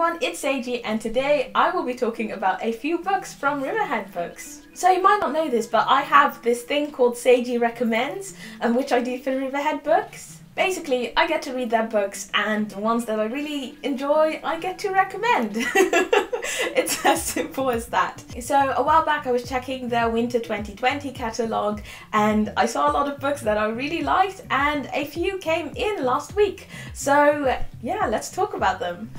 everyone, it's Seiji, and today I will be talking about a few books from Riverhead Books. So you might not know this, but I have this thing called Seiji Recommends, which I do for Riverhead Books. Basically, I get to read their books, and the ones that I really enjoy, I get to recommend. It's as simple as that. So a while back I was checking their Winter 2020 catalogue, and I saw a lot of books that I really liked, and a few came in last week. So yeah, let's talk about them.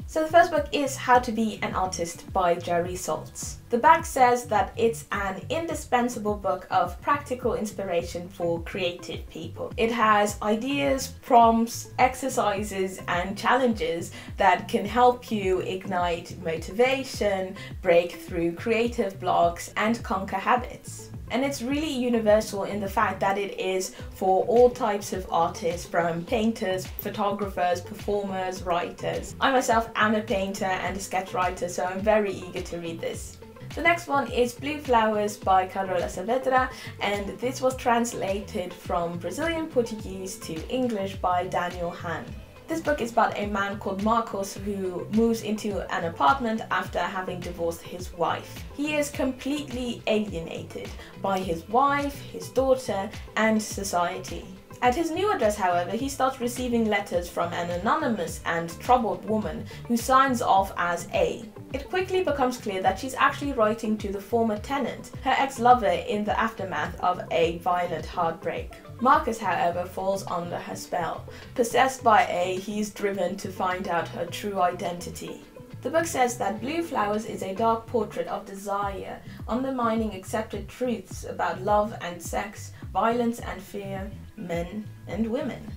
So the first book is How to Be an Artist by Jerry Saltz. The back says that it's an indispensable book of practical inspiration for creative people. It has ideas, prompts, exercises and challenges that can help you ignite motivation, break through creative blocks and conquer habits. And it's really universal in the fact that it is for all types of artists, from painters, photographers, performers, writers. I myself am a painter and a sketch writer, so I'm very eager to read this. The next one is Blue Flowers by Carola Saavedra, and this was translated from Brazilian Portuguese to English by Daniel Han. This book is about a man called Marcos who moves into an apartment after having divorced his wife. He is completely alienated by his wife, his daughter, and society. At his new address, however, he starts receiving letters from an anonymous and troubled woman who signs off as A. It quickly becomes clear that she's actually writing to the former tenant, her ex-lover, in the aftermath of a violent heartbreak. Marcus, however, falls under her spell. Possessed by A, he's driven to find out her true identity. The book says that Blue Flowers is a dark portrait of desire, undermining accepted truths about love and sex, violence and fear, men and women.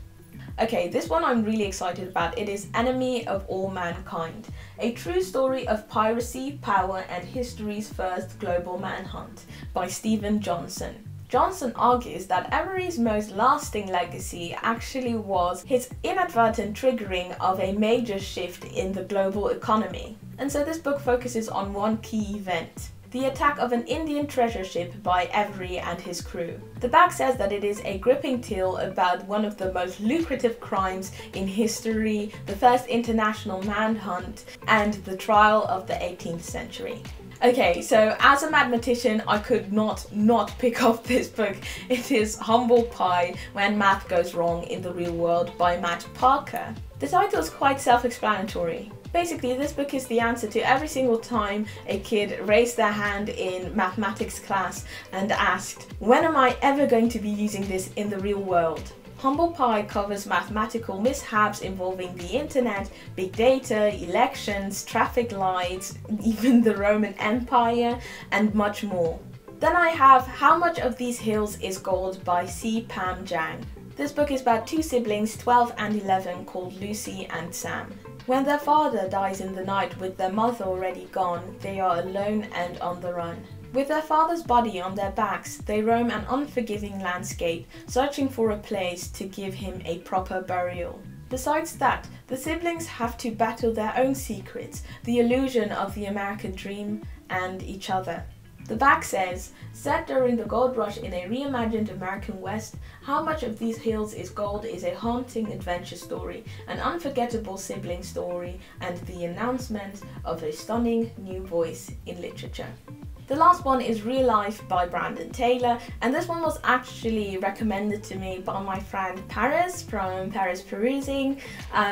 Okay, this one I'm really excited about. It is Enemy of All Mankind, a true story of piracy, power and history's first global manhunt by Stephen Johnson. Johnson argues that Emery's most lasting legacy actually was his inadvertent triggering of a major shift in the global economy. And so this book focuses on one key event: the attack of an Indian treasure ship by Avery and his crew. The back says that it is a gripping tale about one of the most lucrative crimes in history, the first international manhunt, and the trial of the 18th century. Okay, so as a mathematician, I could not pick up this book. It is Humble Pie: When Math Goes Wrong in the Real World by Matt Parker. The title is quite self-explanatory. Basically, this book is the answer to every single time a kid raised their hand in mathematics class and asked, when am I ever going to be using this in the real world? Humble Pie covers mathematical mishaps involving the internet, big data, elections, traffic lights, even the Roman Empire, and much more. Then I have How Much of These Hills is Gold by C. Pam Jang. This book is about two siblings, 12 and 11, called Lucy and Sam. When their father dies in the night with their mother already gone, they are alone and on the run. With their father's body on their backs, they roam an unforgiving landscape, searching for a place to give him a proper burial. Besides that, the siblings have to battle their own secrets, the illusion of the American dream, and each other. The back says, set during the gold rush in a reimagined American West, How Much of These Hills is Gold is a haunting adventure story, an unforgettable sibling story, and the announcement of a stunning new voice in literature. The last one is Real Life by Brandon Taylor, and this one was actually recommended to me by my friend Paris from Paris Perusing.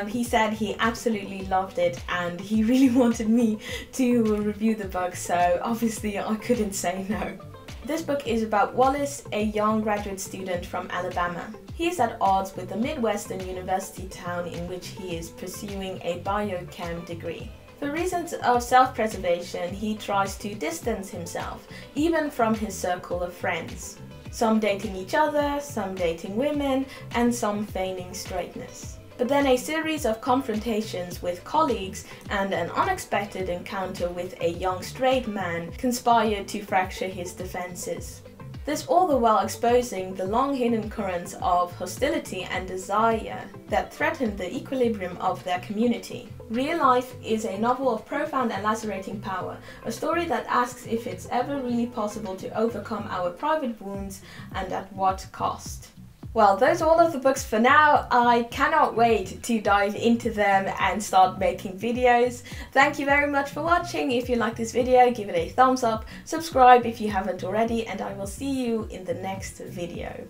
He said he absolutely loved it and he really wanted me to review the book, so obviously I couldn't say no. This book is about Wallace, a young graduate student from Alabama. He is at odds with the Midwestern university town in which he is pursuing a biochem degree. For reasons of self-preservation, he tries to distance himself, even from his circle of friends. Some dating each other, some dating women, and some feigning straightness. But then a series of confrontations with colleagues and an unexpected encounter with a young straight man conspire to fracture his defenses. This all the while exposing the long-hidden currents of hostility and desire that threaten the equilibrium of their community. Real Life is a novel of profound and lacerating power, a story that asks if it's ever really possible to overcome our private wounds and at what cost. Well, those are all of the books for now. I cannot wait to dive into them and start making videos. Thank you very much for watching. If you like this video, give it a thumbs up, subscribe if you haven't already, and I will see you in the next video.